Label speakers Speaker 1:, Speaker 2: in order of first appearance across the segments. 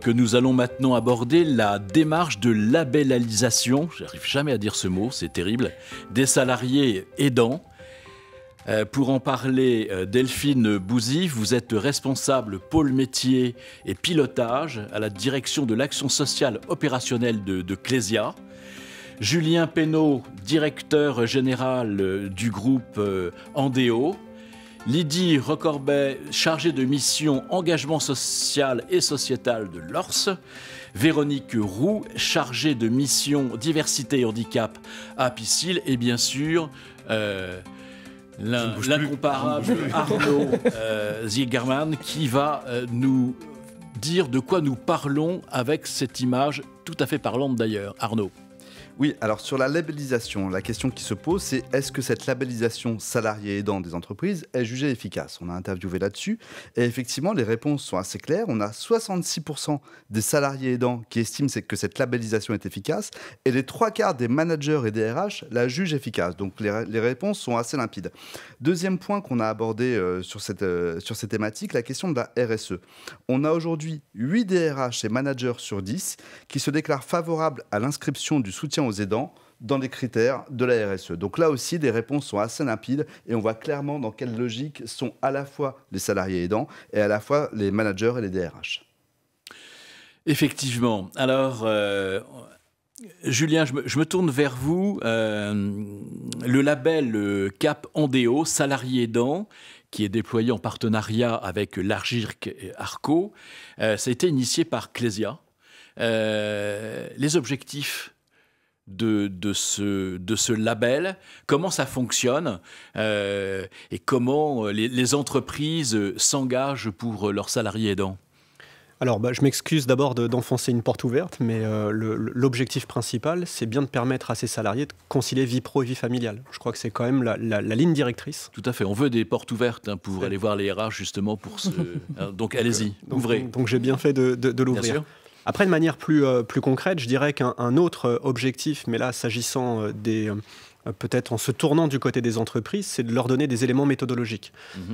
Speaker 1: Que nous allons maintenant aborder la démarche de labellisation, j'arrive jamais à dire ce mot, c'est terrible, des salariés aidants. Pour en parler, Delphine Bouzy, vous êtes responsable pôle métier et pilotage à la direction de l'action sociale opérationnelle de Clésia. Julien Pénaud, directeur général du groupe Andéo. Lydie Recorbet, chargée de mission engagement social et sociétal de l'ORS. Véronique Roux, chargée de mission diversité et handicap à Piscil. Et bien sûr, l'incomparable Arnaud Ziegerman qui va nous dire de quoi nous parlons avec cette image tout à fait parlante d'ailleurs. Arnaud.
Speaker 2: Oui, alors sur la labellisation, la question qui se pose, c'est est-ce que cette labellisation salarié aidant des entreprises est jugée efficace? On a interviewé là-dessus et effectivement, les réponses sont assez claires. On a 66% des salariés aidants qui estiment que cette labellisation est efficace et les 3/4 des managers et des RH la jugent efficace. Donc les réponses sont assez limpides. Deuxième point qu'on a abordé sur ces thématiques, la question de la RSE. On a aujourd'hui 8 DRH et managers sur 10 qui se déclarent favorables à l'inscription du soutien aux aidants dans les critères de la RSE. Donc là aussi, les réponses sont assez limpides et on voit clairement dans quelle logique sont à la fois les salariés aidants et à la fois les managers et les DRH.
Speaker 1: Effectivement. Alors, Julien, je me tourne vers vous. Le label CAP Andéo, salarié aidant, qui est déployé en partenariat avec l'Argirc et Arco, ça a été initié par Clésia. Les objectifs de ce label, comment ça fonctionne et comment les entreprises s'engagent pour leurs salariés aidants?
Speaker 3: Alors, je m'excuse d'abord d'enfoncer une porte ouverte, mais l'objectif principal, c'est bien de permettre à ces salariés de concilier vie pro et vie familiale. Je crois que c'est quand même la ligne directrice.
Speaker 1: Tout à fait. On veut des portes ouvertes pour aller voir les RH justement pour ce... Donc, allez-y, ouvrez.
Speaker 3: Donc, j'ai bien fait de l'ouvrir.
Speaker 1: Bien sûr.
Speaker 3: Après, de manière plus concrète, je dirais qu'un autre objectif, mais là, s'agissant peut-être en se tournant du côté des entreprises, c'est de leur donner des éléments méthodologiques.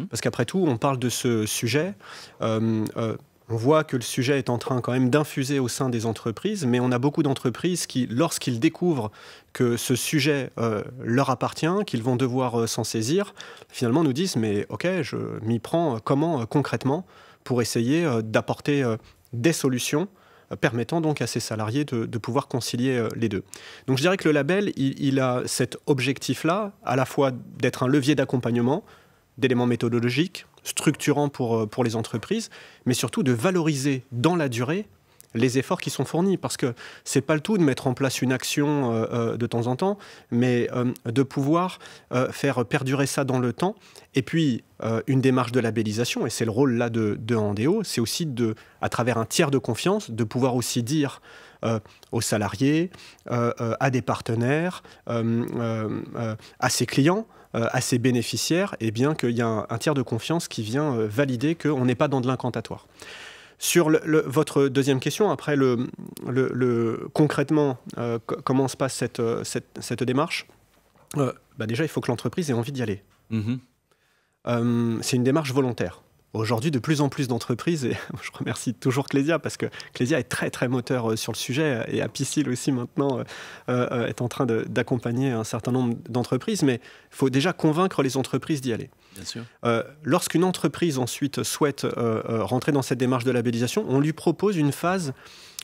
Speaker 3: Parce qu'après tout, on parle de ce sujet. On voit que le sujet est en train quand même d'infuser au sein des entreprises, mais on a beaucoup d'entreprises qui, lorsqu'ils découvrent que ce sujet leur appartient, qu'ils vont devoir s'en saisir, finalement nous disent « mais ok, je m'y prends comment concrètement pour essayer d'apporter des solutions ?» permettant donc à ces salariés de pouvoir concilier les deux. Donc je dirais que le label, il a cet objectif-là, à la fois d'être un levier d'accompagnement, d'éléments méthodologiques, structurants pour les entreprises, mais surtout de valoriser dans la durée les efforts qui sont fournis. Parce que ce n'est pas le tout de mettre en place une action de temps en temps, mais de pouvoir faire perdurer ça dans le temps. Et puis, une démarche de labellisation, et c'est le rôle là de Andéo, c'est aussi, à travers un tiers de confiance, de pouvoir aussi dire aux salariés, à des partenaires, à ses clients, à ses bénéficiaires, eh bien qu'il y a un tiers de confiance qui vient valider qu'on n'est pas dans de l'incantatoire. Sur votre deuxième question, après concrètement, comment se passe cette démarche? Déjà, il faut que l'entreprise ait envie d'y aller. C'est une démarche volontaire. Aujourd'hui, de plus en plus d'entreprises, et je remercie toujours Clésia, parce que Clésia est très très moteur sur le sujet, et Apicil aussi maintenant est en train d'accompagner un certain nombre d'entreprises, mais il faut déjà convaincre les entreprises d'y aller.
Speaker 1: Bien sûr.
Speaker 3: Lorsqu'une entreprise ensuite souhaite rentrer dans cette démarche de labellisation, on lui propose une phase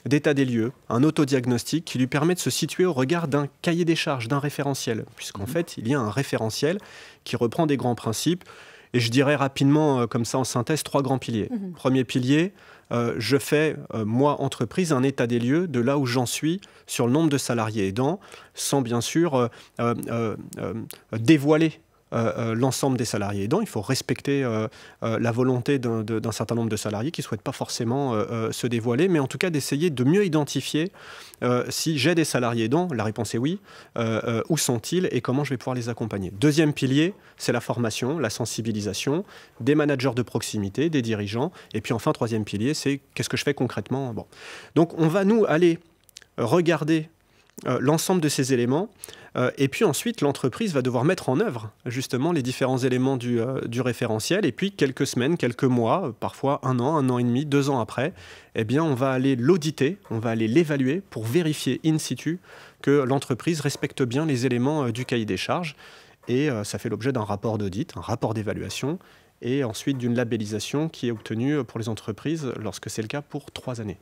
Speaker 3: d'état des lieux, un autodiagnostic qui lui permet de se situer au regard d'un cahier des charges, d'un référentiel, puisqu'en fait, il y a un référentiel qui reprend des grands principes. Et je dirais rapidement, comme ça en synthèse, 3 grands piliers. Premier pilier, je fais, moi, entreprise, un état des lieux de là où j'en suis sur le nombre de salariés aidants, sans bien sûr dévoiler l'ensemble des salariés aidants. Il faut respecter la volonté d'un certain nombre de salariés qui ne souhaitent pas forcément se dévoiler, mais en tout cas d'essayer de mieux identifier si j'ai des salariés aidants, la réponse est oui, où sont-ils et comment je vais pouvoir les accompagner. Deuxième pilier, c'est la formation, la sensibilisation, des managers de proximité, des dirigeants, et puis enfin, troisième pilier, c'est qu'est-ce que je fais concrètement. Donc on va nous aller regarder l'ensemble de ces éléments. Et puis ensuite, l'entreprise va devoir mettre en œuvre justement les différents éléments du référentiel. Et puis, quelques semaines, quelques mois, parfois 1 an et demi, 2 ans après, eh bien, on va aller l'auditer, on va aller l'évaluer pour vérifier in situ que l'entreprise respecte bien les éléments du cahier des charges. Et ça fait l'objet d'un rapport d'audit, un rapport d'évaluation, et ensuite d'une labellisation qui est obtenue pour les entreprises lorsque c'est le cas pour 3 années.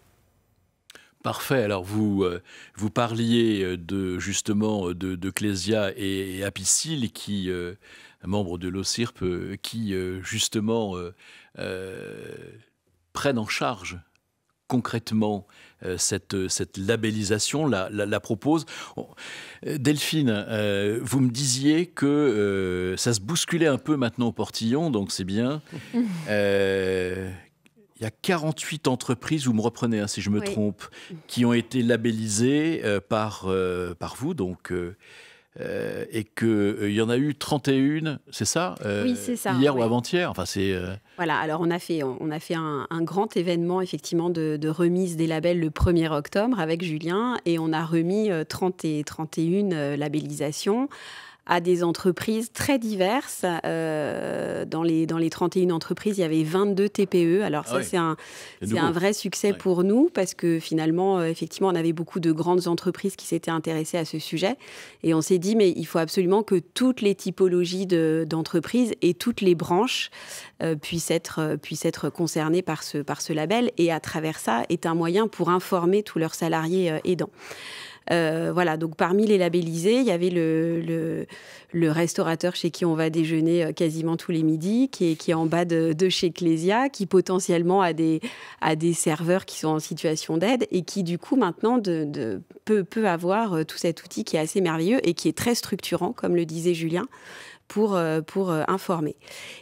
Speaker 1: Parfait. Alors, vous parliez justement de Clésia et Apicil, qui, membres de l'OCIRP, qui justement prennent en charge concrètement cette labellisation, la proposent. Delphine, vous me disiez que ça se bousculait un peu maintenant au portillon, donc c'est bien. Il y a 48 entreprises, vous me reprenez si je me trompe, qui ont été labellisées par vous, donc, et qu'il y en a eu 31, c'est ça
Speaker 4: Oui, c'est ça.
Speaker 1: Hier ou avant-hier, enfin,
Speaker 4: Voilà, alors on a fait un grand événement effectivement de remise des labels le 1er octobre avec Julien, et on a remis 30 et 31 labellisations à des entreprises très diverses. Dans les 31 entreprises, il y avait 22 TPE. Alors ça, c'est un vrai succès pour nous, parce que finalement, effectivement, on avait beaucoup de grandes entreprises qui s'étaient intéressées à ce sujet. Et on s'est dit, mais il faut absolument que toutes les typologies d'entreprises et toutes les branches puissent être concernées par ce label. Et à travers ça, est un moyen pour informer tous leurs salariés aidants. Voilà, donc parmi les labellisés, il y avait le restaurateur chez qui on va déjeuner quasiment tous les midis, qui est en bas de chez Clésia, qui potentiellement a des serveurs qui sont en situation d'aide, et qui du coup maintenant peut avoir tout cet outil qui est assez merveilleux et qui est très structurant, comme le disait Julien, pour informer.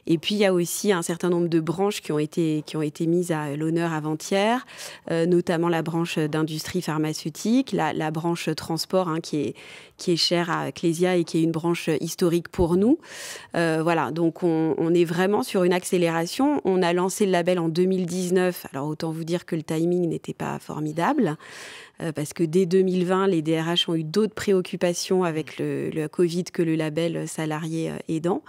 Speaker 4: Et puis, il y a aussi un certain nombre de branches qui ont été mises à l'honneur avant-hier, notamment la branche d'industrie pharmaceutique, la branche transport, qui est chère à Clésia et qui est une branche historique pour nous. Voilà, donc on est vraiment sur une accélération. On a lancé le label en 2019. Alors, autant vous dire que le timing n'était pas formidable, parce que dès 2020, les DRH ont eu d'autres préoccupations avec le Covid que le label salarié aidant.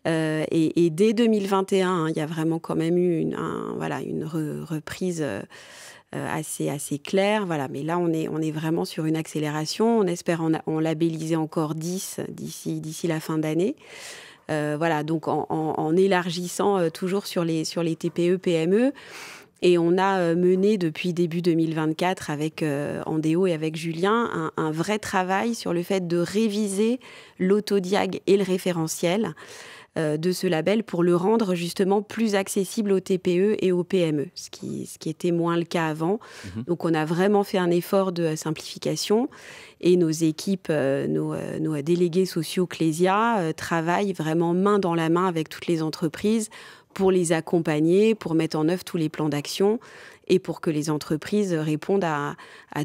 Speaker 4: Et dès 2021, il y a vraiment quand même eu une reprise assez claire. Voilà. Mais là, on est vraiment sur une accélération. On espère en labelliser encore 10 d'ici la fin d'année. Voilà, donc en élargissant toujours sur les TPE, PME. Et on a mené depuis début 2024 avec Andéo et avec Julien un vrai travail sur le fait de réviser l'autodiag et le référentiel de ce label pour le rendre justement plus accessible aux TPE et aux PME, ce qui était moins le cas avant. Donc on a vraiment fait un effort de simplification, et nos équipes, nos délégués sociaux Clésia travaillent vraiment main dans la main avec toutes les entreprises pour les accompagner, pour mettre en œuvre tous les plans d'action et pour que les entreprises répondent à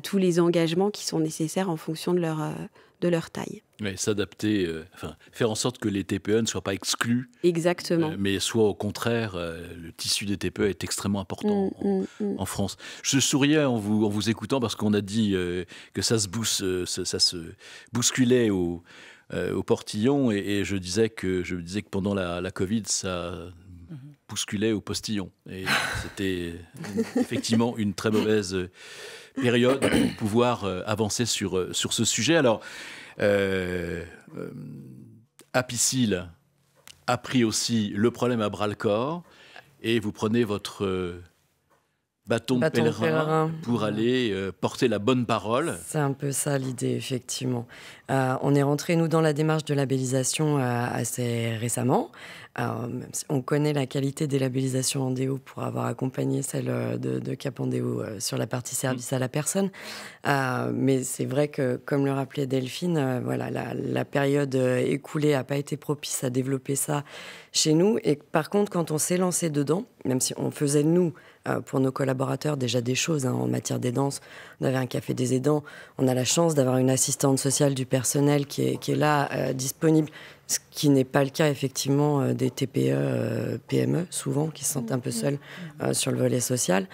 Speaker 4: tous les engagements qui sont nécessaires en fonction de leur taille.
Speaker 1: Oui, s'adapter, faire en sorte que les TPE ne soient pas exclus.
Speaker 4: Exactement.
Speaker 1: Mais soit au contraire, le tissu des TPE est extrêmement important en France. Je souriais en vous écoutant, parce qu'on a dit que ça se bousculait au portillon, et je disais que pendant la Covid, ça bousculait au postillon. Et c'était effectivement une très mauvaise période pour pouvoir avancer sur ce sujet. Alors, Apicil a pris aussi le problème à bras-le-corps, et vous prenez votre bâton de pèlerin pour aller porter la bonne parole.
Speaker 5: C'est un peu ça l'idée, effectivement. On est rentré, nous, dans la démarche de labellisation assez récemment. Même si on connaît la qualité des labellisations Andéo pour avoir accompagné celle de Cap Andéo sur la partie service à la personne. Mais c'est vrai que, comme le rappelait Delphine, la période écoulée n'a pas été propice à développer ça chez nous. Et par contre, quand on s'est lancé dedans, même si on faisait, nous, pour nos collaborateurs, déjà des choses en matière d'aidance. On avait un café des aidants. On a la chance d'avoir une assistante sociale du personnel qui est là, disponible ce qui n'est pas le cas effectivement des TPE, PME, souvent, qui se sentent un peu seuls sur le volet social.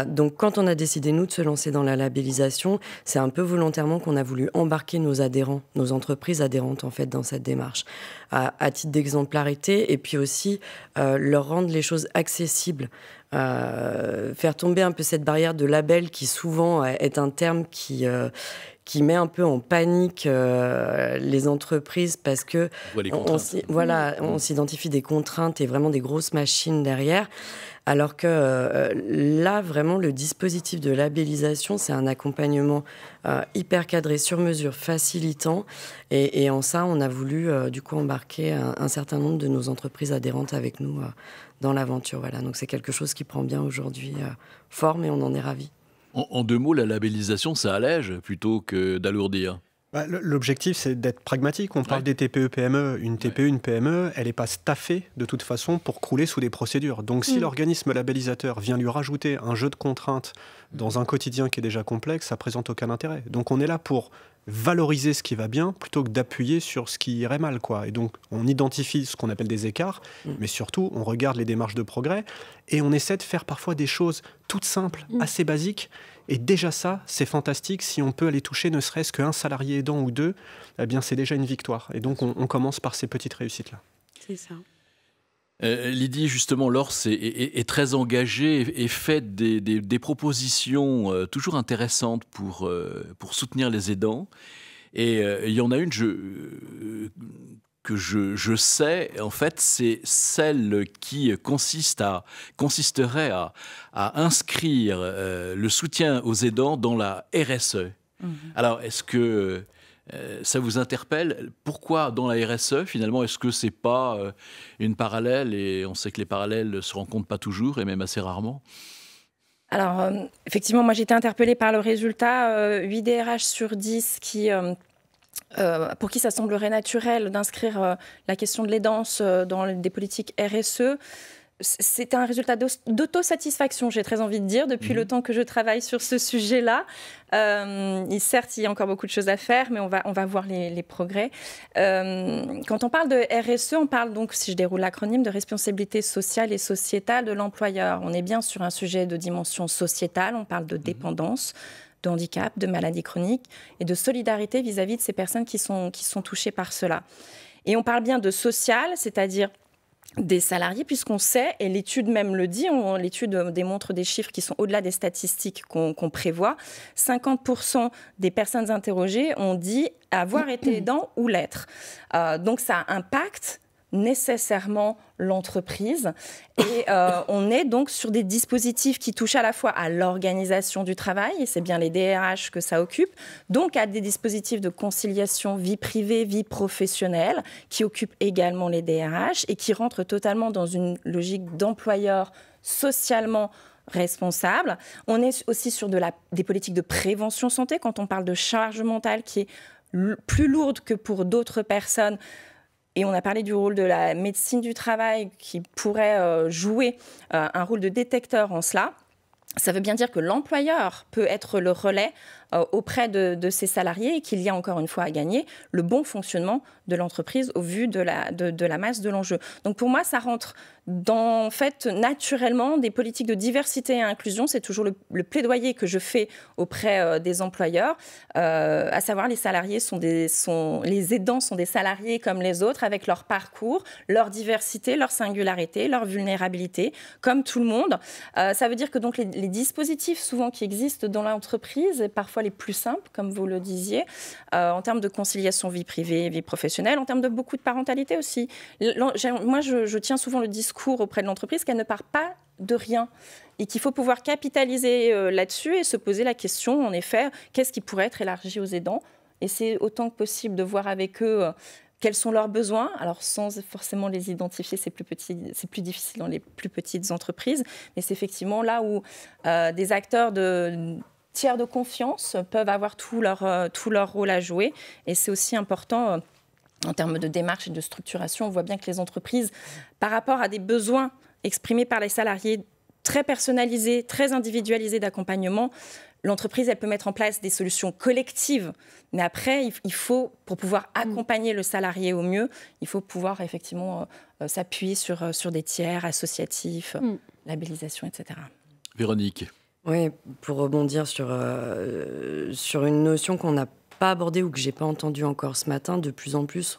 Speaker 5: Donc quand on a décidé, nous, de se lancer dans la labellisation, c'est un peu volontairement qu'on a voulu embarquer nos adhérents, nos entreprises adhérentes, en fait, dans cette démarche, à titre d'exemplarité, et puis aussi leur rendre les choses accessibles. Faire tomber un peu cette barrière de label qui souvent est un terme qui met un peu en panique les entreprises parce que on s'identifie des contraintes et vraiment des grosses machines derrière. Alors que là, vraiment, le dispositif de labellisation, c'est un accompagnement hyper cadré, sur mesure, facilitant. Et en ça, on a voulu du coup embarquer un certain nombre de nos entreprises adhérentes avec nous dans l'aventure. Voilà. Donc c'est quelque chose qui prend bien aujourd'hui forme et on en est ravis.
Speaker 1: En 2 mots, la labellisation, ça allège plutôt que d'alourdir.
Speaker 3: L'objectif, c'est d'être pragmatique. On parle des TPE-PME. Une TPE, une PME, elle n'est pas staffée de toute façon pour crouler sous des procédures. Donc si l'organisme labellisateur vient lui rajouter un jeu de contraintes dans un quotidien qui est déjà complexe, ça ne présente aucun intérêt. Donc on est là pour valoriser ce qui va bien plutôt que d'appuyer sur ce qui irait mal, quoi. Et donc on identifie ce qu'on appelle des écarts, mais surtout on regarde les démarches de progrès et on essaie de faire parfois des choses toutes simples, assez basiques. Et déjà ça, c'est fantastique. Si on peut aller toucher ne serait-ce qu'un salarié aidant ou 2, eh bien c'est déjà une victoire. Et donc on commence par ces petites réussites-là.
Speaker 4: C'est ça.
Speaker 1: Lydie, justement, Lors est très engagée et fait des propositions toujours intéressantes pour soutenir les aidants. Et il y en a une que je sais, en fait, c'est celle qui consisterait à inscrire le soutien aux aidants dans la RSE. Alors, est-ce que ça vous interpelle? Pourquoi dans la RSE, finalement? Est-ce que c'est pas une parallèle? Et on sait que les parallèles ne se rencontrent pas toujours, et même assez rarement.
Speaker 6: Alors, effectivement, moi, j'ai été interpellée par le résultat. 8 DRH sur 10 pour qui ça semblerait naturel d'inscrire la question de l'aidance dans des politiques RSE. C'est un résultat d'autosatisfaction, j'ai très envie de dire, depuis le temps que je travaille sur ce sujet-là. Certes, il y a encore beaucoup de choses à faire, mais on va voir les progrès. Quand on parle de RSE, on parle donc, si je déroule l'acronyme, de responsabilité sociale et sociétale de l'employeur. On est bien sur un sujet de dimension sociétale, on parle de dépendance, de handicap, de maladies chroniques et de solidarité vis-à-vis de ces personnes qui sont touchées par cela. Et on parle bien de social, c'est-à-dire des salariés, puisqu'on sait, et l'étude même le dit, l'étude démontre des chiffres qui sont au-delà des statistiques qu'on prévoit, 50% des personnes interrogées ont dit avoir été aidant ou l'être. Donc ça impacte nécessairement l'entreprise et on est donc sur des dispositifs qui touchent à la fois à l'organisation du travail, et c'est bien les DRH que ça occupe, donc à des dispositifs de conciliation vie privée, vie professionnelle qui occupent également les DRH et qui rentrent totalement dans une logique d'employeur socialement responsable. On est aussi sur des politiques de prévention santé quand on parle de charge mentale qui est plus lourde que pour d'autres personnes. Et on a parlé du rôle de la médecine du travail qui pourrait jouer un rôle de détecteur en cela. Ça veut bien dire que l'employeur peut être le relais auprès de ses salariés et qu'il y a encore une fois à gagner le bon fonctionnement de l'entreprise au vu de la masse de l'enjeu. Donc pour moi, ça rentre dans, en fait, naturellement des politiques de diversité et inclusion. C'est toujours le plaidoyer que je fais auprès des employeurs, à savoir les salariés les aidants sont des salariés comme les autres, avec leur parcours, leur diversité, leur singularité, leur vulnérabilité, comme tout le monde. Ça veut dire que donc les dispositifs souvent qui existent dans l'entreprise, et parfois les plus simples, comme vous le disiez, en termes de conciliation vie privée, vie professionnelle, en termes de beaucoup de parentalité aussi. Moi, je tiens souvent le discours auprès de l'entreprise qu'elle ne part pas de rien et qu'il faut pouvoir capitaliser là-dessus et se poser la question, en effet, qu'est-ce qui pourrait être élargi aux aidants? Et c'est autant que possible de voir avec eux quels sont leurs besoins. Alors, sans forcément les identifier, c'est plus difficile dans les plus petites entreprises, mais c'est effectivement là où des acteurs tiers de confiance peuvent avoir tout leur rôle à jouer. Et c'est aussi important en termes de démarche et de structuration. On voit bien que les entreprises, par rapport à des besoins exprimés par les salariés très personnalisés, très individualisés d'accompagnement, l'entreprise, elle peut mettre en place des solutions collectives, mais après, il faut, pour pouvoir accompagner le salarié au mieux, il faut pouvoir effectivement s'appuyer sur des tiers associatifs, labellisation, etc.
Speaker 1: Véronique.
Speaker 5: Oui, pour rebondir sur une notion qu'on n'a pas abordée ou que je n'ai pas entendue encore ce matin, de plus en plus,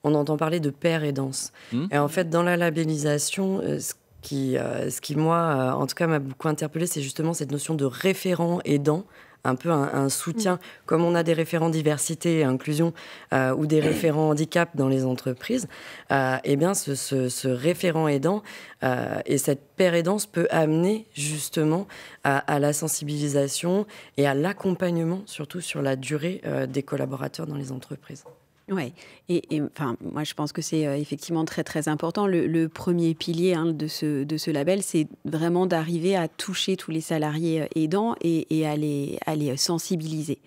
Speaker 5: on entend parler de pairs aidance. Et en fait, dans la labellisation, ce qui moi, en tout cas, m'a beaucoup interpellée, c'est justement cette notion de référent aidant, un peu un soutien, comme on a des référents diversité et inclusion ou des référents handicap dans les entreprises, eh bien ce référent aidant et cette paire aidance peut amener justement à la sensibilisation et à l'accompagnement, surtout sur la durée des collaborateurs dans les entreprises.
Speaker 4: Oui, et enfin, moi je pense que c'est effectivement très très important. Le premier pilier de ce label, c'est vraiment d'arriver à toucher tous les salariés aidants et à les sensibiliser.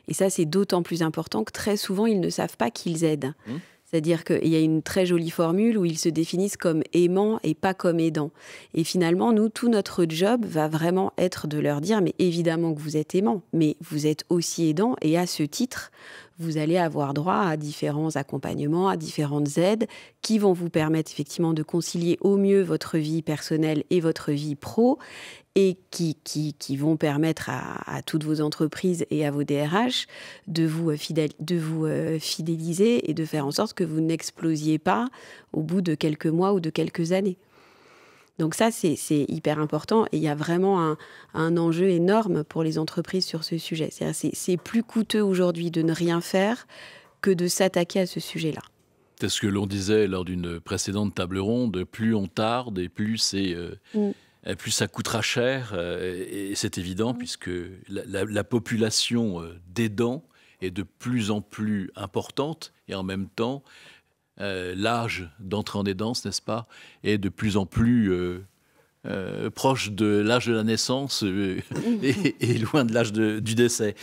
Speaker 4: Et ça, c'est d'autant plus important que très souvent, ils ne savent pas qu'ils aident. C'est-à-dire qu'il y a une très jolie formule où ils se définissent comme aimants et pas comme aidants. Et finalement, nous, tout notre job va vraiment être de leur dire, mais évidemment que vous êtes aimants, mais vous êtes aussi aidants. Et à ce titre, vous allez avoir droit à différents accompagnements, à différentes aides qui vont vous permettre effectivement de concilier au mieux votre vie personnelle et votre vie pro, et qui vont permettre à toutes vos entreprises et à vos DRH de vous fidéliser et de faire en sorte que vous n'explosiez pas au bout de quelques mois ou de quelques années. Donc ça, c'est hyper important, et il y a vraiment un enjeu énorme pour les entreprises sur ce sujet. C'est plus coûteux aujourd'hui de ne rien faire que de s'attaquer à ce sujet-là.
Speaker 1: C'est ce que l'on disait lors d'une précédente table ronde, plus on tarde et plus plus ça coûtera cher, et c'est évident puisque la population d'aidants est de plus en plus importante, et en même temps, l'âge d'entrée en aidance, n'est-ce pas, est de plus en plus proche de l'âge de la naissance et loin de l'âge du décès.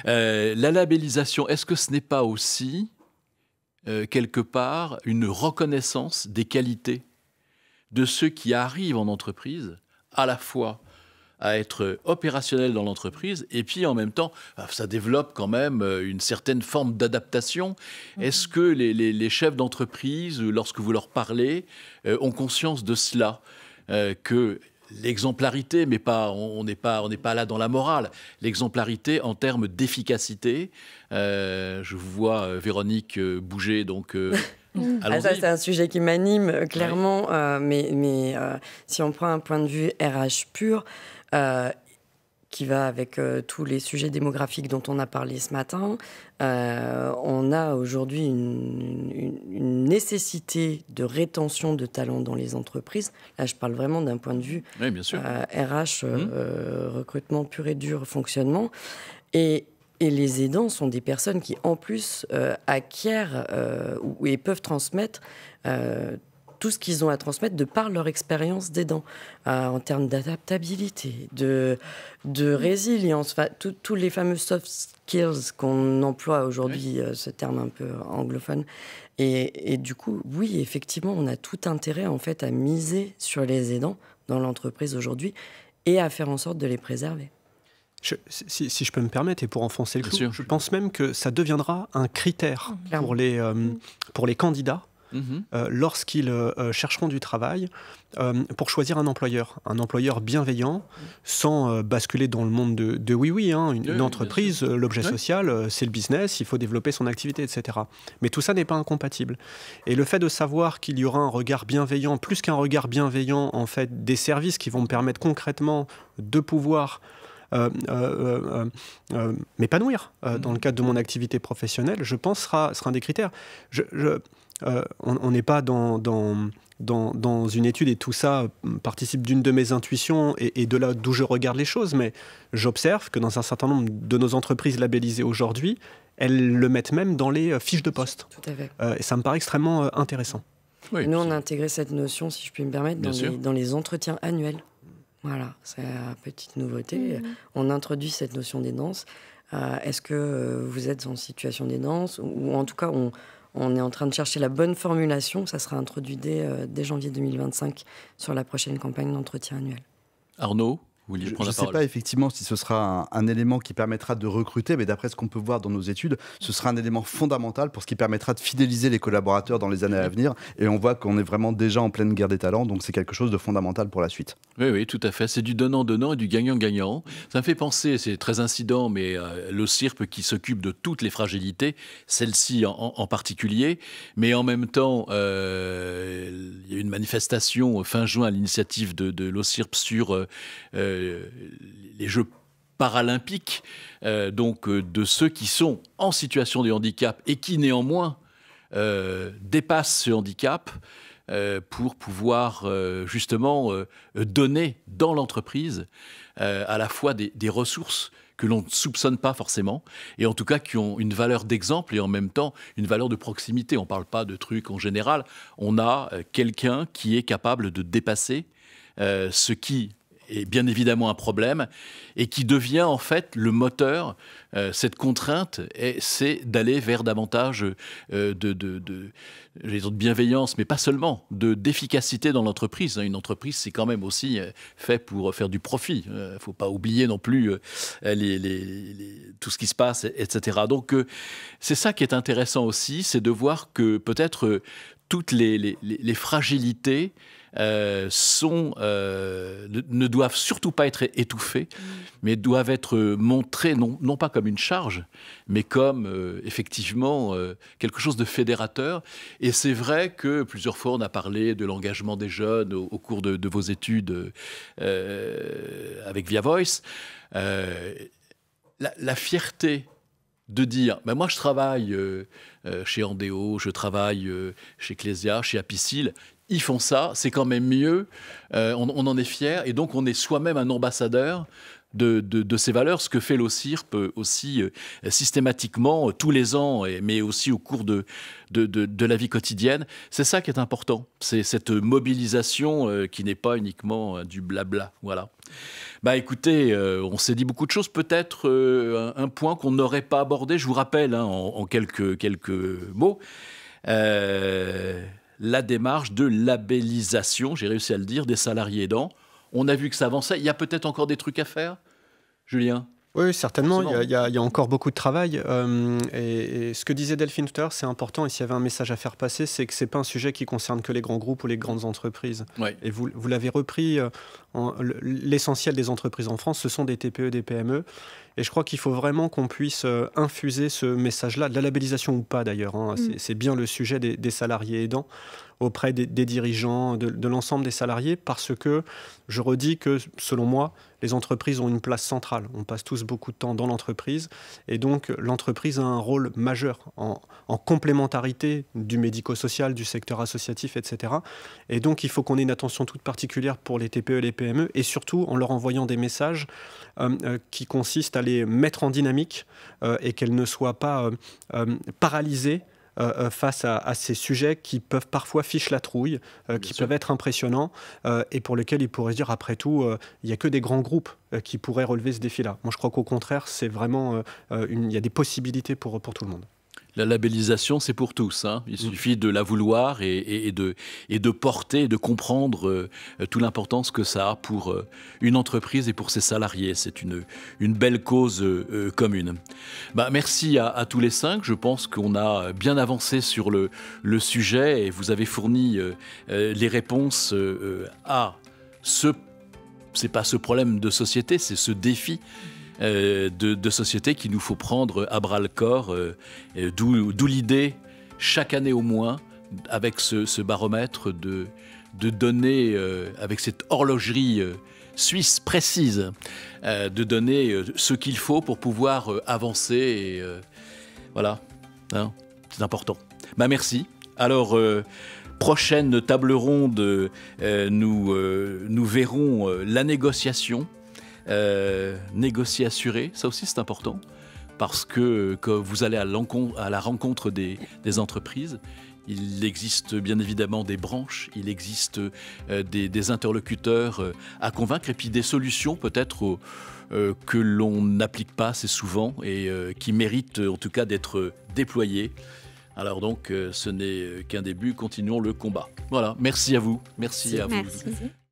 Speaker 1: La labellisation, est-ce que ce n'est pas aussi, quelque part, une reconnaissance des qualités de ceux qui arrivent en entreprise, à la fois à être opérationnels dans l'entreprise, et puis en même temps, ça développe quand même une certaine forme d'adaptation. Est-ce que les chefs d'entreprise, lorsque vous leur parlez, ont conscience de cela, que l'exemplarité, mais on n'est pas là dans la morale, l'exemplarité en termes d'efficacité, je vous vois Véronique bouger, donc...
Speaker 5: ça, c'est un sujet qui m'anime clairement, mais si on prend un point de vue RH pur, qui va avec tous les sujets démographiques dont on a parlé ce matin, on a aujourd'hui une nécessité de rétention de talents dans les entreprises. Là, je parle vraiment d'un point de vue RH, recrutement pur et dur, fonctionnement. Et les aidants sont des personnes qui, en plus, acquièrent et peuvent transmettre tout ce qu'ils ont à transmettre de par leur expérience d'aidant, en termes d'adaptabilité, de résilience, tous les fameux soft skills qu'on emploie aujourd'hui, ce terme un peu anglophone. Et du coup, oui, effectivement, on a tout intérêt en fait à miser sur les aidants dans l'entreprise aujourd'hui et à faire en sorte de les préserver.
Speaker 3: Si je peux me permettre, et pour enfoncer le clou, je pense même que ça deviendra un critère pour les candidats lorsqu'ils chercheront du travail pour choisir un employeur bienveillant, sans basculer dans le monde de oui, une entreprise, l'objet social, c'est le business, il faut développer son activité, etc. Mais tout ça n'est pas incompatible. Et le fait de savoir qu'il y aura un regard bienveillant, plus qu'un regard bienveillant, en fait, des services qui vont me permettre concrètement de pouvoir m'épanouir dans le cadre de mon activité professionnelle, je pense sera un des critères. On n'est pas dans une étude, et tout ça participe d'une de mes intuitions et de là d'où je regarde les choses, mais j'observe que dans un certain nombre de nos entreprises labellisées aujourd'hui, elles le mettent même dans les fiches de poste.
Speaker 5: Tout à fait.
Speaker 3: Et ça me paraît extrêmement intéressant.
Speaker 5: Oui, nous, on a intégré cette notion, si je puis me permettre, dans les entretiens annuels. Voilà, c'est la petite nouveauté. On introduit cette notion d'aidance. Est-ce que vous êtes en situation d'aidance, ou en tout cas, on est en train de chercher la bonne formulation. Ça sera introduit dès janvier 2025 sur la prochaine campagne d'entretien annuel.
Speaker 1: Arnaud, Vous vouliez
Speaker 2: Je
Speaker 1: prendre
Speaker 2: ne
Speaker 1: la
Speaker 2: sais
Speaker 1: parole?
Speaker 2: pas effectivement si ce sera un élément qui permettra de recruter, mais d'après ce qu'on peut voir dans nos études, ce sera un élément fondamental pour ce qui permettra de fidéliser les collaborateurs dans les années à venir. Et on voit qu'on est vraiment déjà en pleine guerre des talents, donc c'est quelque chose de fondamental pour la suite.
Speaker 1: Oui, oui, tout à fait. C'est du donnant-donnant et du gagnant-gagnant. Ça me fait penser, c'est très incident, mais l'OSIRP qui s'occupe de toutes les fragilités, celle-ci en particulier, mais en même temps, il y a eu une manifestation fin juin à l'initiative de l'OSIRP sur les Jeux paralympiques, donc de ceux qui sont en situation de handicap et qui néanmoins dépassent ce handicap pour pouvoir justement donner dans l'entreprise à la fois des ressources que l'on ne soupçonne pas forcément, et en tout cas qui ont une valeur d'exemple et en même temps une valeur de proximité. On ne parle pas de trucs en général, on a quelqu'un qui est capable de dépasser ce qui est bien évidemment un problème et qui devient en fait le moteur, cette contrainte, c'est d'aller vers davantage de bienveillance, mais pas seulement, d'efficacité dans l'entreprise. Une entreprise, c'est quand même aussi fait pour faire du profit. Il ne faut pas oublier non plus tout ce qui se passe, etc. Donc c'est ça qui est intéressant aussi, c'est de voir que peut-être toutes les fragilités ne doivent surtout pas être étouffées, mais doivent être montrées non pas comme une charge, mais comme effectivement quelque chose de fédérateur. Et c'est vrai que plusieurs fois on a parlé de l'engagement des jeunes au cours de vos études avec Via Voice. La fierté de dire, ben moi je travaille chez Andéo, je travaille chez Ecclesia, chez Apicil, ils font ça, c'est quand même mieux, on en est fier, et donc on est soi-même un ambassadeur de ces valeurs, ce que fait l'OSIRP aussi systématiquement tous les ans, mais aussi au cours de la vie quotidienne. C'est ça qui est important, c'est cette mobilisation qui n'est pas uniquement du blabla. Voilà. Bah écoutez, on s'est dit beaucoup de choses, peut-être un point qu'on n'aurait pas abordé, je vous rappelle en quelques mots. La démarche de labellisation, j'ai réussi à le dire, des salariés aidants. On a vu que ça avançait. Il y a peut-être encore des trucs à faire, Julien?
Speaker 3: Oui, certainement. Il y a encore beaucoup de travail. Et ce que disait Delphine tout à l'heure, c'est important. Et s'il y avait un message à faire passer, c'est que ce n'est pas un sujet qui concerne que les grands groupes ou les grandes entreprises.
Speaker 1: Ouais.
Speaker 3: Et vous l'avez repris, l'essentiel des entreprises en France, ce sont des TPE, des PME. Et je crois qu'il faut vraiment qu'on puisse infuser ce message-là, de la labellisation ou pas d'ailleurs. C'est bien le sujet des salariés aidants auprès des dirigeants, de l'ensemble des salariés, parce que je redis que, selon moi, les entreprises ont une place centrale. On passe tous beaucoup de temps dans l'entreprise, et donc l'entreprise a un rôle majeur en complémentarité du médico-social, du secteur associatif, etc. Et donc il faut qu'on ait une attention toute particulière pour les TPE et les PME, et surtout en leur envoyant des messages qui consistent à les mettre en dynamique et qu'elles ne soient pas paralysées face à ces sujets qui peuvent parfois ficher la trouille, qui peuvent être impressionnants et pour lesquels il pourrait se dire après tout, il n'y a que des grands groupes qui pourraient relever ce défi-là. Moi je crois qu'au contraire, c'est vraiment, il y a des possibilités pour tout le monde.
Speaker 1: La labellisation, c'est pour tous. Il suffit de la vouloir et de porter, de comprendre toute l'importance que ça a pour une entreprise et pour ses salariés. C'est une belle cause commune. Merci à tous les 5. Je pense qu'on a bien avancé sur le sujet et vous avez fourni les réponses à c'est pas ce problème de société, c'est ce défi de société qu'il nous faut prendre à bras-le-corps, d'où l'idée, chaque année au moins, avec ce baromètre, de donner, avec cette horlogerie suisse précise, de donner ce qu'il faut pour pouvoir avancer. Et, voilà, c'est important. Merci. Alors, prochaine table ronde, nous verrons la négociation. Négocier assuré, ça aussi c'est important parce que vous allez à la rencontre des entreprises. Il existe bien évidemment des branches, il existe des interlocuteurs à convaincre et puis des solutions peut-être que l'on n'applique pas assez souvent et qui méritent en tout cas d'être déployées. Alors donc ce n'est qu'un début, continuons le combat. Voilà, merci à vous. Merci à vous.